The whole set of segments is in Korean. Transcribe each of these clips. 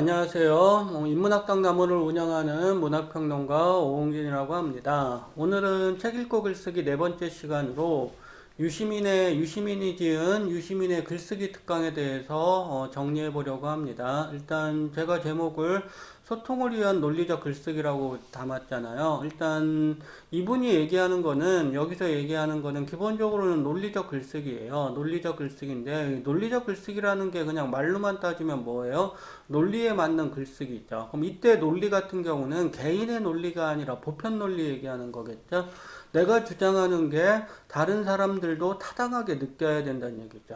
안녕하세요. 인문학당 나무를 운영하는 문학평론가 오홍진이라고 합니다. 오늘은 책 읽고 글쓰기 네 번째 시간으로 유시민이 지은 유시민의 글쓰기 특강에 대해서 정리해 보려고 합니다. 일단 제가 제목을 소통을 위한 논리적 글쓰기라고 담았잖아요. 일단 이분이 얘기하는 거는 여기서 얘기하는 거는 기본적으로는 논리적 글쓰기예요. 논리적 글쓰기인데 논리적 글쓰기라는 게 그냥 말로만 따지면 뭐예요? 논리에 맞는 글쓰기죠. 그럼 이때 논리 같은 경우는 개인의 논리가 아니라 보편 논리 얘기하는 거겠죠. 내가 주장하는 게 다른 사람들도 타당하게 느껴야 된다는 얘기죠.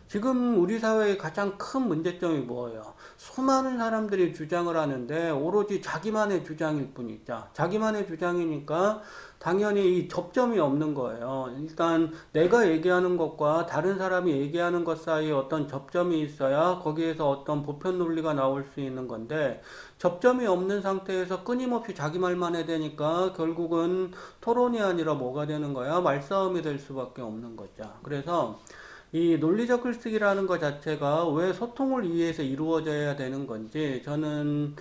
지금 우리 사회의 가장 큰 문제점이 뭐예요? 수많은 사람들이 주장을 하는데 오로지 자기만의 주장일 뿐이죠. 자기만의 주장이니까 당연히 이 접점이 없는 거예요. 일단 내가 얘기하는 것과 다른 사람이 얘기하는 것 사이에 어떤 접점이 있어야 거기에서 어떤 보편 논리가 나올 수 있는 건데 접점이 없는 상태에서 끊임없이 자기 말만 해대니까 결국은 토론이 아니라 뭐가 되는 거야? 말싸움이 될 수밖에 없는 거죠. 그래서 이 논리적 글쓰기라는 것 자체가 왜 소통을 위해서 이루어져야 되는 건지 저는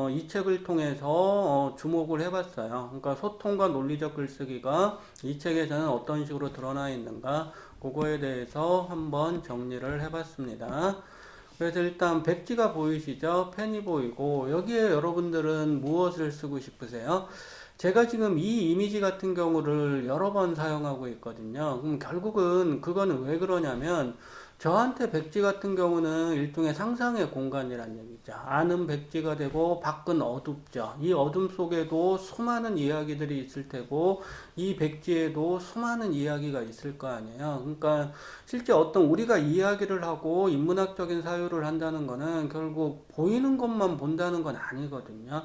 이 책을 통해서 주목을 해봤어요. 그러니까 소통과 논리적 글쓰기가 이 책에서는 어떤 식으로 드러나 있는가 그거에 대해서 한번 정리를 해봤습니다. 그래서 일단 백지가 보이시죠? 펜이 보이고 여기에 여러분들은 무엇을 쓰고 싶으세요? 제가 지금 이 이미지 같은 경우를 여러 번 사용하고 있거든요. 그럼 결국은 그거는 왜 그러냐면 저한테 백지 같은 경우는 일종의 상상의 공간이란 얘기죠. 안은 백지가 되고 밖은 어둡죠. 이 어둠 속에도 수많은 이야기들이 있을 테고 이 백지에도 수많은 이야기가 있을 거 아니에요. 그러니까 실제 어떤 우리가 이야기를 하고 인문학적인 사유를 한다는 거는 결국 보이는 것만 본다는 건 아니거든요.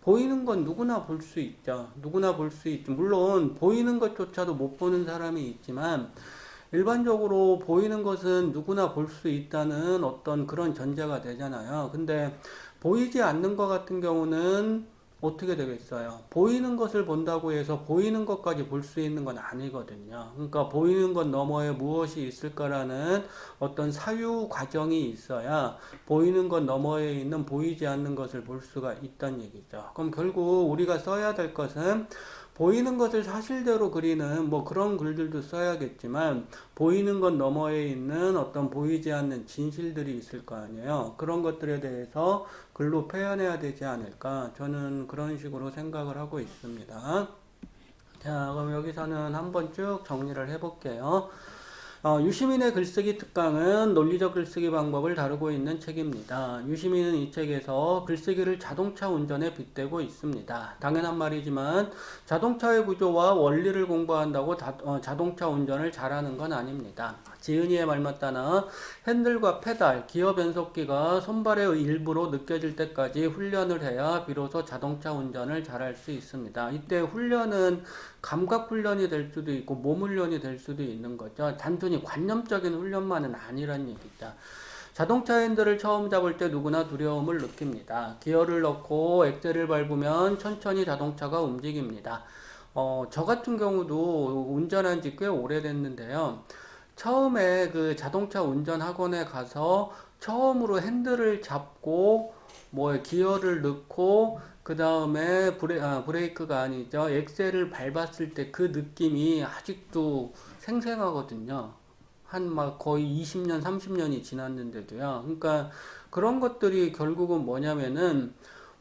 보이는 건 누구나 볼 수 있죠. 누구나 볼 수 있죠. 물론 보이는 것조차도 못 보는 사람이 있지만 일반적으로 보이는 것은 누구나 볼 수 있다는 어떤 그런 전제가 되잖아요. 근데 보이지 않는 것 같은 경우는 어떻게 되겠어요? 보이는 것을 본다고 해서 보이는 것까지 볼 수 있는 건 아니거든요. 그러니까 보이는 것 너머에 무엇이 있을까라는 어떤 사유 과정이 있어야 보이는 것 너머에 있는 보이지 않는 것을 볼 수가 있다는 얘기죠. 그럼 결국 우리가 써야 될 것은 보이는 것을 사실대로 그리는 뭐 그런 글들도 써야겠지만 보이는 것 너머에 있는 어떤 보이지 않는 진실들이 있을 거 아니에요. 그런 것들에 대해서 글로 표현해야 되지 않을까 저는 그런 식으로 생각을 하고 있습니다. 자, 그럼 여기서는 한번 쭉 정리를 해볼게요. 유시민의 글쓰기 특강은 논리적 글쓰기 방법을 다루고 있는 책입니다. 유시민은 이 책에서 글쓰기를 자동차 운전에 빗대고 있습니다. 당연한 말이지만 자동차의 구조와 원리를 공부한다고 자동차 운전을 잘하는 건 아닙니다. 지은이의 말 맞다나 핸들과 페달, 기어 변속기가 손발의 일부로 느껴질 때까지 훈련을 해야 비로소 자동차 운전을 잘할 수 있습니다. 이때 훈련은 감각 훈련이 될 수도 있고 몸 훈련이 될 수도 있는 거죠. 단순히 관념적인 훈련만은 아니란 얘기죠. 자동차 핸들을 처음 잡을 때 누구나 두려움을 느낍니다. 기어를 넣고 엑셀을 밟으면 천천히 자동차가 움직입니다. 저 같은 경우도 운전한 지 꽤 오래됐는데요. 처음에 그 자동차 운전 학원에 가서 처음으로 핸들을 잡고 뭐 기어를 넣고 그 다음에 브레이크가 아니죠. 엑셀을 밟았을 때 그 느낌이 아직도 생생하거든요. 한 막 거의 20년, 30년이 지났는데도요. 그러니까 그런 것들이 결국은 뭐냐면은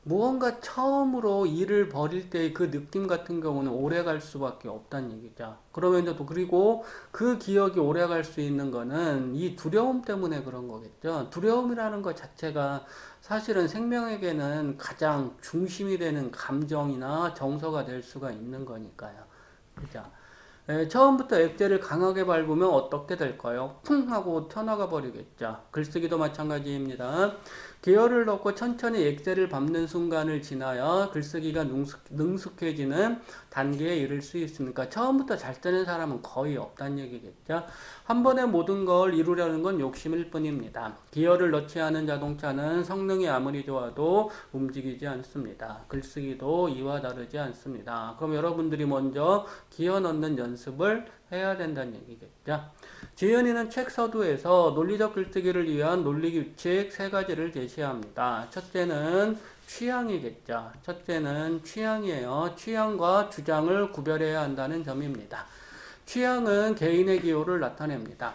무언가 처음으로 일을 벌일 때 그 느낌 같은 경우는 오래 갈 수밖에 없다는 얘기죠. 그러면서 또 그리고 그 기억이 오래 갈 수 있는 거는 이 두려움 때문에 그런 거겠죠. 두려움이라는 것 자체가 사실은 생명에게는 가장 중심이 되는 감정이나 정서가 될 수가 있는 거니까요. 그죠? 처음부터 엑셀을 강하게 밟으면 어떻게 될까요? 쿵 하고 튀어나가 버리겠죠. 글쓰기도 마찬가지입니다. 기어를 넣고 천천히 엑셀을 밟는 순간을 지나야 글쓰기가 능숙해지는 단계에 이를 수 있으니까 처음부터 잘 쓰는 사람은 거의 없다는 얘기겠죠. 한 번에 모든 걸 이루려는 건 욕심일 뿐입니다. 기어를 넣지 않은 자동차는 성능이 아무리 좋아도 움직이지 않습니다. 글쓰기도 이와 다르지 않습니다. 그럼 여러분들이 먼저 기어 넣는 연습을 해야 된다는 얘기겠죠. 지은이는 책 서두에서 논리적 글쓰기를 위한 논리규칙 3가지를 제시합니다. 제시합니다. 첫째는 취향이겠죠. 첫째는 취향이에요. 취향과 주장을 구별해야 한다는 점입니다. 취향은 개인의 기호를 나타냅니다.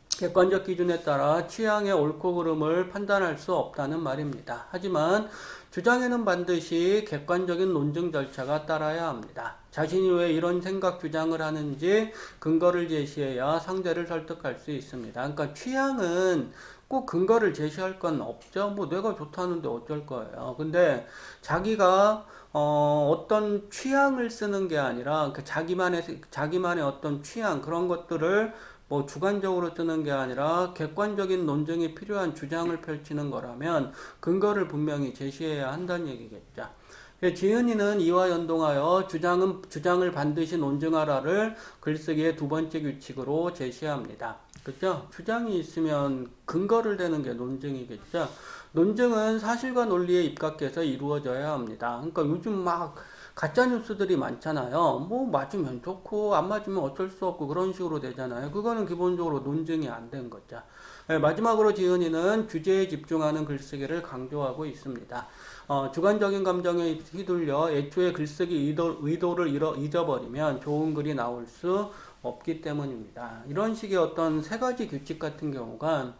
객관적 기준에 따라 취향의 옳고 그름을 판단할 수 없다는 말입니다. 하지만 주장에는 반드시 객관적인 논증 절차가 따라야 합니다. 자신이 왜 이런 생각 주장을 하는지 근거를 제시해야 상대를 설득할 수 있습니다. 그러니까 취향은 꼭 근거를 제시할 건 없죠. 뭐 내가 좋다는데 어쩔 거예요. 근데 자기가 어떤 취향을 쓰는 게 아니라 그 자기만의 어떤 취향 그런 것들을 뭐 주관적으로 쓰는 게 아니라 객관적인 논증이 필요한 주장을 펼치는 거라면 근거를 분명히 제시해야 한다는 얘기겠죠. 지은이는 이와 연동하여 주장을 반드시 논증하라를 글쓰기의 두 번째 규칙으로 제시합니다. 그죠? 주장이 있으면 근거를 대는 게 논증이겠죠. 논증은 사실과 논리에 입각해서 이루어져야 합니다. 그러니까 요즘 막 가짜 뉴스들이 많잖아요. 뭐 맞으면 좋고 안 맞으면 어쩔 수 없고 그런 식으로 되잖아요. 그거는 기본적으로 논증이 안 된 거죠. 마지막으로 지은이는 주제에 집중하는 글쓰기를 강조하고 있습니다. 주관적인 감정에 휘둘려 애초에 글쓰기 의도를 잊어버리면 좋은 글이 나올 수 없기 때문입니다. 이런 식의 어떤 세 가지 규칙 같은 경우가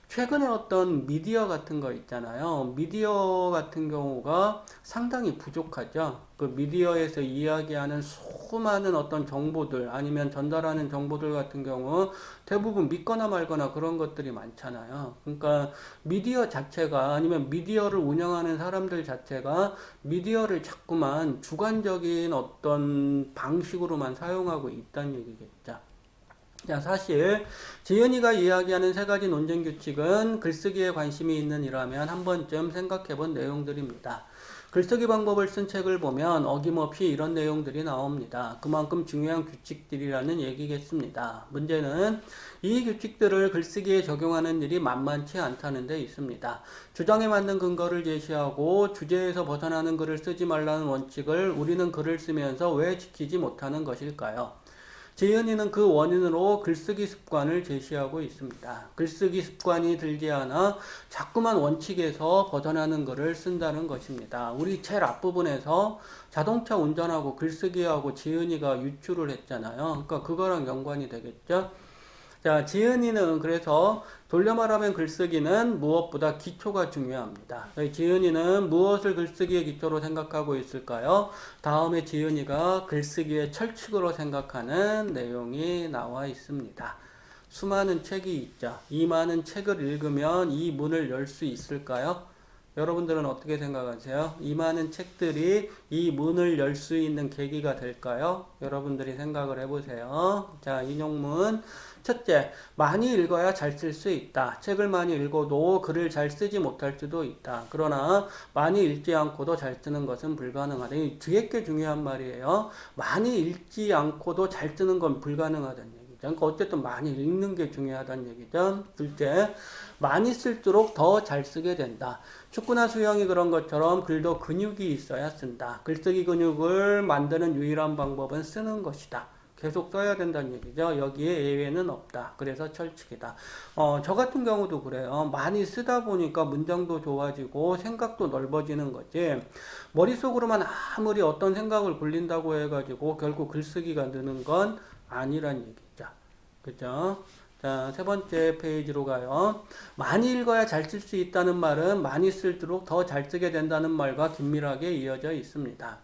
최근에 어떤 미디어 같은 거 있잖아요. 미디어 같은 경우가 상당히 부족하죠. 그 미디어에서 이야기하는 수많은 어떤 정보들 아니면 전달하는 정보들 같은 경우 대부분 믿거나 말거나 그런 것들이 많잖아요. 그러니까 미디어 자체가 아니면 미디어를 운영하는 사람들 자체가 미디어를 자꾸만 주관적인 어떤 방식으로만 사용하고 있다는 얘기겠죠. 자, 사실 지은이가 이야기하는 세 가지 논쟁 규칙은 글쓰기에 관심이 있는 이라면 한 번쯤 생각해 본 내용들입니다. 글쓰기 방법을 쓴 책을 보면 어김없이 이런 내용들이 나옵니다. 그만큼 중요한 규칙들이라는 얘기겠습니다. 문제는 이 규칙들을 글쓰기에 적용하는 일이 만만치 않다는 데 있습니다. 주장에 맞는 근거를 제시하고 주제에서 벗어나는 글을 쓰지 말라는 원칙을 우리는 글을 쓰면서 왜 지키지 못하는 것일까요? 지은이는 그 원인으로 글쓰기 습관을 제시하고 있습니다. 글쓰기 습관이 들지 않아 자꾸만 원칙에서 벗어나는 글을 쓴다는 것입니다. 우리 제일 앞부분에서 자동차 운전하고 글쓰기하고 지은이가 유추를 했잖아요. 그러니까 그거랑 연관이 되겠죠. 자, 지은이는 그래서 돌려 말하면 글쓰기는 무엇보다 기초가 중요합니다. 지은이는 무엇을 글쓰기의 기초로 생각하고 있을까요? 다음에 지은이가 글쓰기의 철칙으로 생각하는 내용이 나와 있습니다. 수많은 책이 있죠. 이 많은 책을 읽으면 이 문을 열 수 있을까요? 여러분들은 어떻게 생각하세요? 이 많은 책들이 이 문을 열 수 있는 계기가 될까요? 여러분들이 생각을 해보세요. 자, 인용문. 첫째, 많이 읽어야 잘 쓸 수 있다. 책을 많이 읽어도 글을 잘 쓰지 못할 수도 있다. 그러나 많이 읽지 않고도 잘 쓰는 것은 불가능하다. 이 뒤에 게 중요한 말이에요. 많이 읽지 않고도 잘 쓰는 건 불가능하다는 얘기죠. 그러니까 어쨌든 많이 읽는 게 중요하다는 얘기죠. 둘째, 많이 쓸수록 더 잘 쓰게 된다. 축구나 수영이 그런 것처럼 글도 근육이 있어야 쓴다. 글쓰기 근육을 만드는 유일한 방법은 쓰는 것이다. 계속 써야 된다는 얘기죠. 여기에 예외는 없다. 그래서 철칙이다. 저 같은 경우도 그래요. 많이 쓰다 보니까 문장도 좋아지고 생각도 넓어지는 거지. 머릿속으로만 아무리 어떤 생각을 굴린다고 해가지고 결국 글쓰기가 느는 건 아니란 얘기죠. 그죠? 자, 세 번째 페이지로 가요. 많이 읽어야 잘 쓸 수 있다는 말은 많이 쓸수록 더 잘 쓰게 된다는 말과 긴밀하게 이어져 있습니다.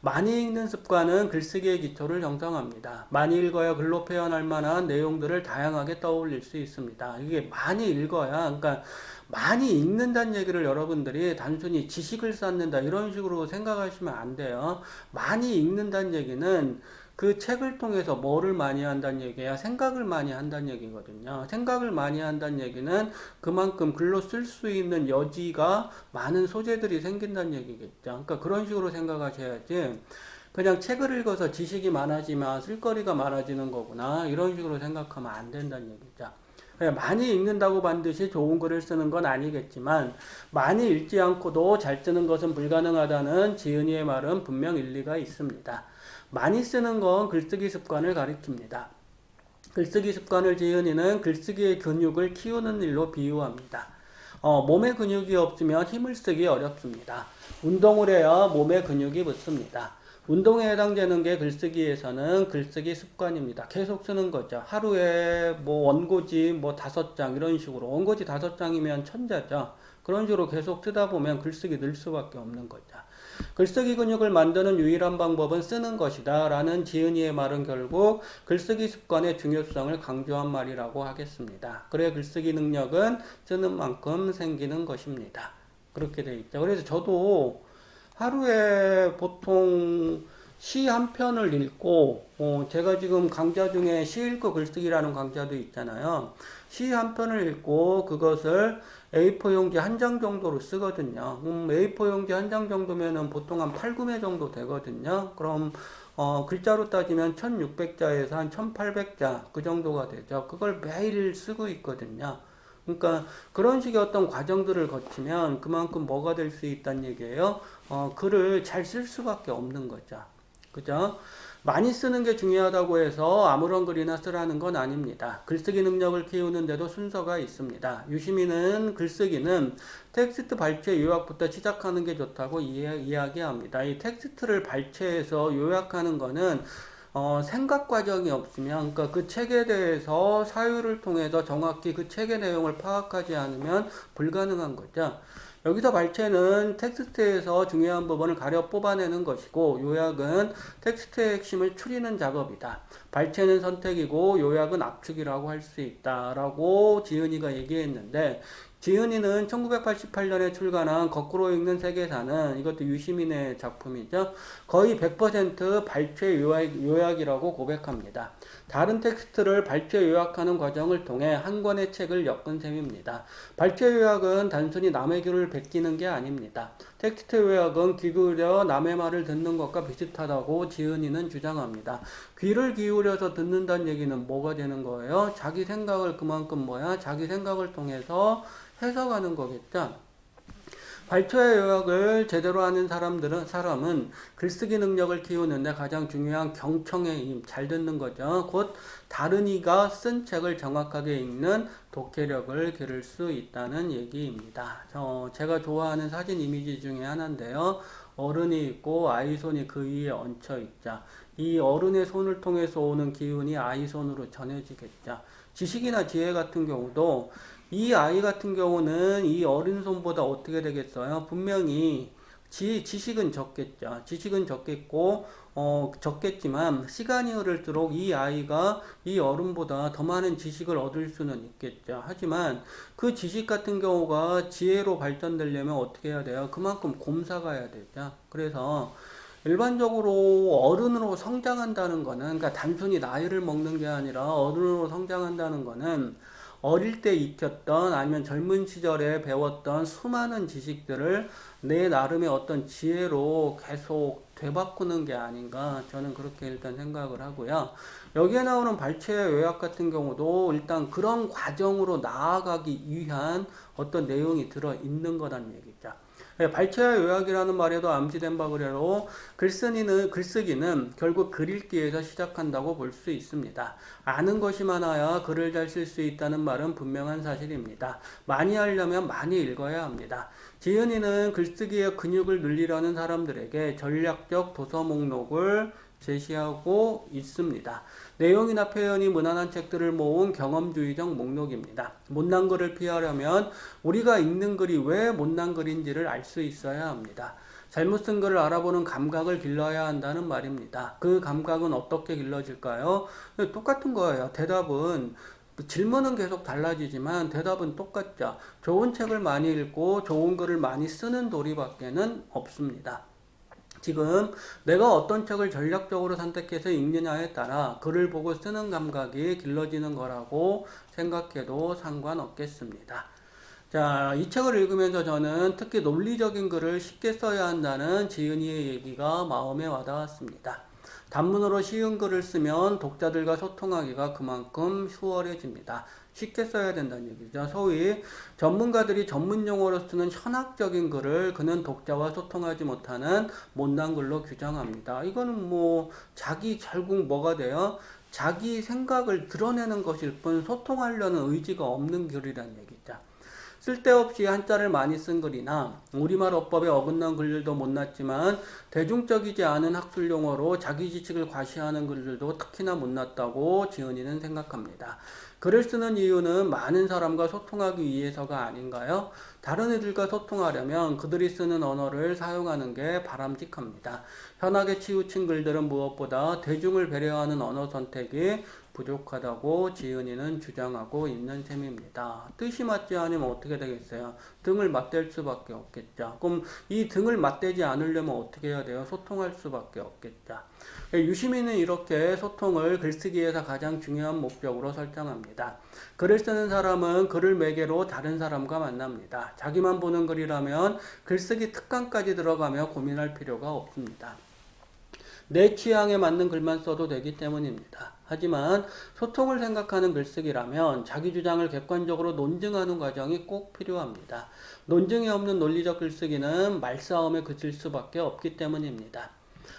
많이 읽는 습관은 글쓰기의 기초를 형성합니다. 많이 읽어야 글로 표현할 만한 내용들을 다양하게 떠올릴 수 있습니다. 이게 많이 읽어야, 그러니까 많이 읽는다는 얘기를 여러분들이 단순히 지식을 쌓는다 이런 식으로 생각하시면 안 돼요. 많이 읽는다는 얘기는 그 책을 통해서 뭐를 많이 한다는 얘기야? 생각을 많이 한다는 얘기거든요. 생각을 많이 한다는 얘기는 그만큼 글로 쓸 수 있는 여지가 많은 소재들이 생긴다는 얘기겠죠. 그러니까 그런 식으로 생각하셔야지 그냥 책을 읽어서 지식이 많아지면 쓸거리가 많아지는 거구나 이런 식으로 생각하면 안 된다는 얘기죠. 많이 읽는다고 반드시 좋은 글을 쓰는 건 아니겠지만 많이 읽지 않고도 잘 쓰는 것은 불가능하다는 지은이의 말은 분명 일리가 있습니다. 많이 쓰는 건 글쓰기 습관을 가리킵니다. 글쓰기 습관을 지은이는 글쓰기의 근육을 키우는 일로 비유합니다. 몸에 근육이 없으면 힘을 쓰기 어렵습니다. 운동을 해야 몸에 근육이 붙습니다. 운동에 해당되는 게 글쓰기에서는 글쓰기 습관입니다. 계속 쓰는 거죠. 하루에 뭐 원고지 뭐 5장 이런 식으로 원고지 5장이면 천자죠. 그런 식으로 계속 쓰다 보면 글쓰기 늘 수밖에 없는 거죠. 글쓰기 근육을 만드는 유일한 방법은 쓰는 것이다 라는 지은이의 말은 결국 글쓰기 습관의 중요성을 강조한 말이라고 하겠습니다. 그래 글쓰기 능력은 쓰는 만큼 생기는 것입니다. 그렇게 돼 있죠. 그래서 저도 하루에 보통 시 한 편을 읽고, 제가 지금 강좌 중에 시 읽고 글쓰기라는 강좌도 있잖아요. 시 한 편을 읽고 그것을 A4 용지 한 장 정도로 쓰거든요. A4 용지 한 장 정도면은 보통 한 8, 9매 정도 되거든요. 그럼, 글자로 따지면 1600자에서 한 1800자 그 정도가 되죠. 그걸 매일 쓰고 있거든요. 그러니까 그런 식의 어떤 과정들을 거치면 그만큼 뭐가 될 수 있다는 얘기예요. 글을 잘 쓸 수밖에 없는 거죠. 그죠? 많이 쓰는 게 중요하다고 해서 아무런 글이나 쓰라는 건 아닙니다. 글쓰기 능력을 키우는데도 순서가 있습니다. 유시민은 글쓰기는 텍스트 발췌 요약부터 시작하는 게 좋다고 이야기합니다. 이 텍스트를 발췌해서 요약하는 거는 생각 과정이 없으면, 그러니까 그 책에 대해서 사유를 통해서 정확히 그 책의 내용을 파악하지 않으면 불가능한 거죠. 여기서 발췌는 텍스트에서 중요한 부분을 가려 뽑아내는 것이고, 요약은 텍스트의 핵심을 추리는 작업이다. 발췌는 선택이고, 요약은 압축이라고 할 수 있다라고 지은이가 얘기했는데, 지은이는 1988년에 출간한 거꾸로 읽는 세계사는, 이것도 유시민의 작품이죠. 거의 100% 발췌 요약이라고 고백합니다. 다른 텍스트를 발췌 요약하는 과정을 통해 한 권의 책을 엮은 셈입니다. 발췌 요약은 단순히 남의 귀를 베끼는 게 아닙니다. 텍스트 요약은 귀 기울여 남의 말을 듣는 것과 비슷하다고 지은이는 주장합니다. 귀를 기울여서 듣는다는 얘기는 뭐가 되는 거예요? 자기 생각을 그만큼 자기 생각을 통해서 해석하는 거겠죠. 발췌 요약을 제대로 하는 사람은 글쓰기 능력을 키우는데 가장 중요한 경청의 힘, 잘 듣는 거죠. 곧 다른 이가 쓴 책을 정확하게 읽는 독해력을 기를 수 있다는 얘기입니다. 제가 좋아하는 사진 이미지 중에 하나인데요. 어른이 있고 아이 손이 그 위에 얹혀 있자. 이 어른의 손을 통해서 오는 기운이 아이 손으로 전해지겠죠. 지식이나 지혜 같은 경우도 이 아이 같은 경우는 이 어린 손보다 어떻게 되겠어요? 분명히 지식은 적겠죠. 지식은 적겠고, 적겠지만, 시간이 흐를수록 이 아이가 이 어른보다 더 많은 지식을 얻을 수는 있겠죠. 하지만 그 지식 같은 경우가 지혜로 발전되려면 어떻게 해야 돼요? 그만큼 곰사가 해야 되죠. 그래서 일반적으로 어른으로 성장한다는 거는, 그러니까 단순히 나이를 먹는 게 아니라 어른으로 성장한다는 거는 어릴 때 익혔던 아니면 젊은 시절에 배웠던 수많은 지식들을 내 나름의 어떤 지혜로 계속 되바꾸는 게 아닌가 저는 그렇게 일단 생각을 하고요. 여기에 나오는 발췌 요약 같은 경우도 일단 그런 과정으로 나아가기 위한 어떤 내용이 들어 있는 거란 얘기죠. 발췌와 요약이라는 말에도 암시된 바 그대로 글쓰기는 결국 글 읽기에서 시작한다고 볼 수 있습니다. 아는 것이 많아야 글을 잘 쓸 수 있다는 말은 분명한 사실입니다. 많이 하려면 많이 읽어야 합니다. 지은이는 글쓰기의 근육을 늘리려는 사람들에게 전략적 도서 목록을 제시하고 있습니다. 내용이나 표현이 무난한 책들을 모은 경험주의적 목록입니다. 못난 글을 피하려면 우리가 읽는 글이 왜 못난 글인지를 알 수 있어야 합니다. 잘못 쓴 글을 알아보는 감각을 길러야 한다는 말입니다. 그 감각은 어떻게 길러질까요? 똑같은 거예요. 대답은 질문은 계속 달라지지만 대답은 똑같죠. 좋은 책을 많이 읽고 좋은 글을 많이 쓰는 도리밖에는 없습니다. 지금 내가 어떤 책을 전략적으로 선택해서 읽느냐에 따라 글을 보고 쓰는 감각이 길러지는 거라고 생각해도 상관없겠습니다. 자, 이 책을 읽으면서 저는 특히 논리적인 글을 쉽게 써야 한다는 지은이의 얘기가 마음에 와닿았습니다. 단문으로 쉬운 글을 쓰면 독자들과 소통하기가 그만큼 수월해집니다. 쉽게 써야 된다는 얘기죠. 소위 전문가들이 전문 용어로 쓰는 현학적인 글을 그는 독자와 소통하지 못하는 못난 글로 규정합니다. 이거는 결국 뭐가 돼요? 자기 생각을 드러내는 것일 뿐 소통하려는 의지가 없는 글이라는 얘기죠. 쓸데없이 한자를 많이 쓴 글이나 우리말 어법에 어긋난 글들도 못났지만 대중적이지 않은 학술 용어로 자기 지식을 과시하는 글들도 특히나 못났다고 지은이는 생각합니다. 글을 쓰는 이유는 많은 사람과 소통하기 위해서가 아닌가요? 다른 이들과 소통하려면 그들이 쓰는 언어를 사용하는 게 바람직합니다. 현학에 치우친 글들은 무엇보다 대중을 배려하는 언어 선택이 부족하다고 지은이는 주장하고 있는 셈입니다. 뜻이 맞지 않으면 어떻게 되겠어요? 등을 맞댈 수밖에 없겠죠. 그럼 이 등을 맞대지 않으려면 어떻게 해야 돼요? 소통할 수밖에 없겠죠. 유시민은 이렇게 소통을 글쓰기에서 가장 중요한 목적으로 설정합니다. 글을 쓰는 사람은 글을 매개로 다른 사람과 만납니다. 자기만 보는 글이라면 글쓰기 특강까지 들어가며 고민할 필요가 없습니다. 내 취향에 맞는 글만 써도 되기 때문입니다. 하지만 소통을 생각하는 글쓰기라면 자기 주장을 객관적으로 논증하는 과정이 꼭 필요합니다. 논증이 없는 논리적 글쓰기는 말싸움에 그칠 수밖에 없기 때문입니다.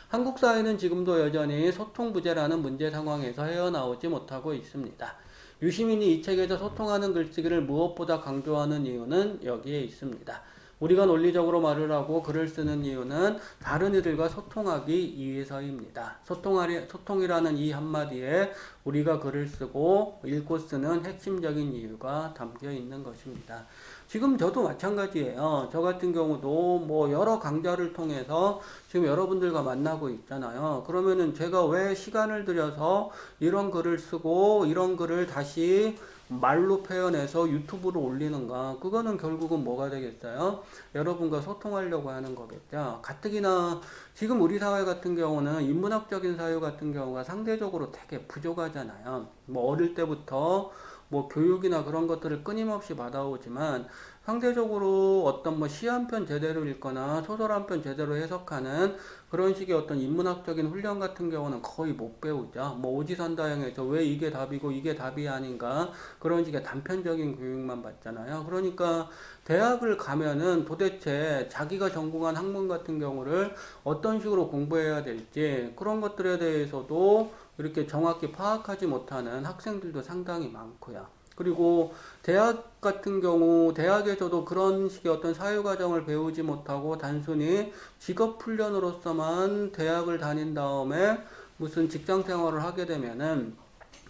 한국 사회는 지금도 여전히 소통 부재라는 문제 상황에서 헤어나오지 못하고 있습니다. 유시민이 이 책에서 소통하는 글쓰기를 무엇보다 강조하는 이유는 여기에 있습니다. 우리가 논리적으로 말을 하고 글을 쓰는 이유는 다른 이들과 소통하기 위해서입니다. 소통이라는 이 한마디에 우리가 글을 쓰고 읽고 쓰는 핵심적인 이유가 담겨 있는 것입니다. 지금 저도 마찬가지예요. 저 같은 경우도 뭐 여러 강좌를 통해서 지금 여러분들과 만나고 있잖아요. 그러면은 제가 왜 시간을 들여서 이런 글을 쓰고 이런 글을 다시 말로 표현해서 유튜브로 올리는가? 그거는 결국은 뭐가 되겠어요? 여러분과 소통하려고 하는 거겠죠. 가뜩이나 지금 우리 사회 같은 경우는 인문학적인 사유 같은 경우가 상대적으로 되게 부족하잖아요. 뭐 어릴 때부터 뭐 교육이나 그런 것들을 끊임없이 받아오지만 상대적으로 어떤 뭐 시 한 편 제대로 읽거나 소설 한 편 제대로 해석하는 그런 식의 어떤 인문학적인 훈련 같은 경우는 거의 못 배우죠. 뭐 오지선다형에서 왜 이게 답이고 이게 답이 아닌가 그런 식의 단편적인 교육만 받잖아요. 그러니까 대학을 가면은 도대체 자기가 전공한 학문 같은 경우를 어떤 식으로 공부해야 될지 그런 것들에 대해서도 이렇게 정확히 파악하지 못하는 학생들도 상당히 많고요. 그리고 대학 같은 경우 대학에서도 그런 식의 어떤 사회과정을 배우지 못하고 단순히 직업훈련으로서만 대학을 다닌 다음에 무슨 직장 생활을 하게 되면은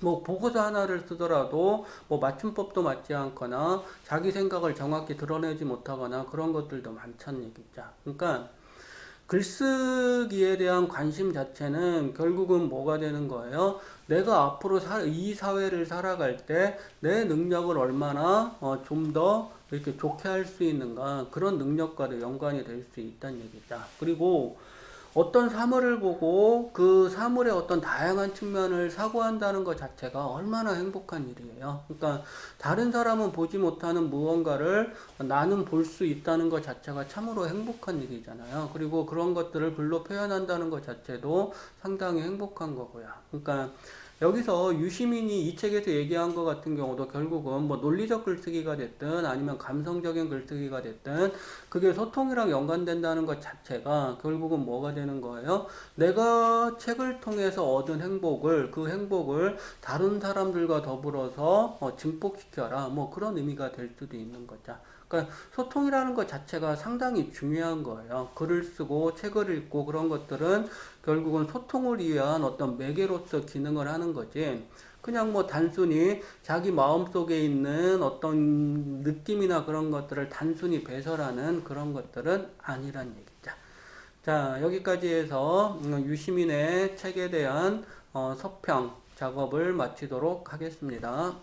뭐 보고서 하나를 쓰더라도 뭐 맞춤법도 맞지 않거나 자기 생각을 정확히 드러내지 못하거나 그런 것들도 많다는 얘기죠. 그러니까 글쓰기에 대한 관심 자체는 결국은 뭐가 되는 거예요? 내가 앞으로 이 사회를 살아갈 때 내 능력을 얼마나 좀 더 이렇게 좋게 할 수 있는가 그런 능력과도 연관이 될 수 있다는 얘기죠. 그리고 어떤 사물을 보고 그 사물의 어떤 다양한 측면을 사고한다는 것 자체가 얼마나 행복한 일이에요. 그러니까 다른 사람은 보지 못하는 무언가를 나는 볼 수 있다는 것 자체가 참으로 행복한 일이잖아요. 그리고 그런 것들을 글로 표현한다는 것 자체도 상당히 행복한 거고요. 그러니까 여기서 유시민이 이 책에서 얘기한 것 같은 경우도 결국은 뭐 논리적 글쓰기가 됐든 아니면 감성적인 글쓰기가 됐든 그게 소통이랑 연관된다는 것 자체가 결국은 뭐가 되는 거예요? 내가 책을 통해서 얻은 행복을 그 행복을 다른 사람들과 더불어서 증폭시켜라 뭐 그런 의미가 될 수도 있는 거죠. 그러니까 소통이라는 것 자체가 상당히 중요한 거예요. 글을 쓰고 책을 읽고 그런 것들은 결국은 소통을 위한 어떤 매개로서 기능을 하는 거지. 그냥 뭐 단순히 자기 마음속에 있는 어떤 느낌이나 그런 것들을 단순히 배설하는 그런 것들은 아니란 얘기죠. 자, 여기까지 해서 유시민의 책에 대한 서평 작업을 마치도록 하겠습니다.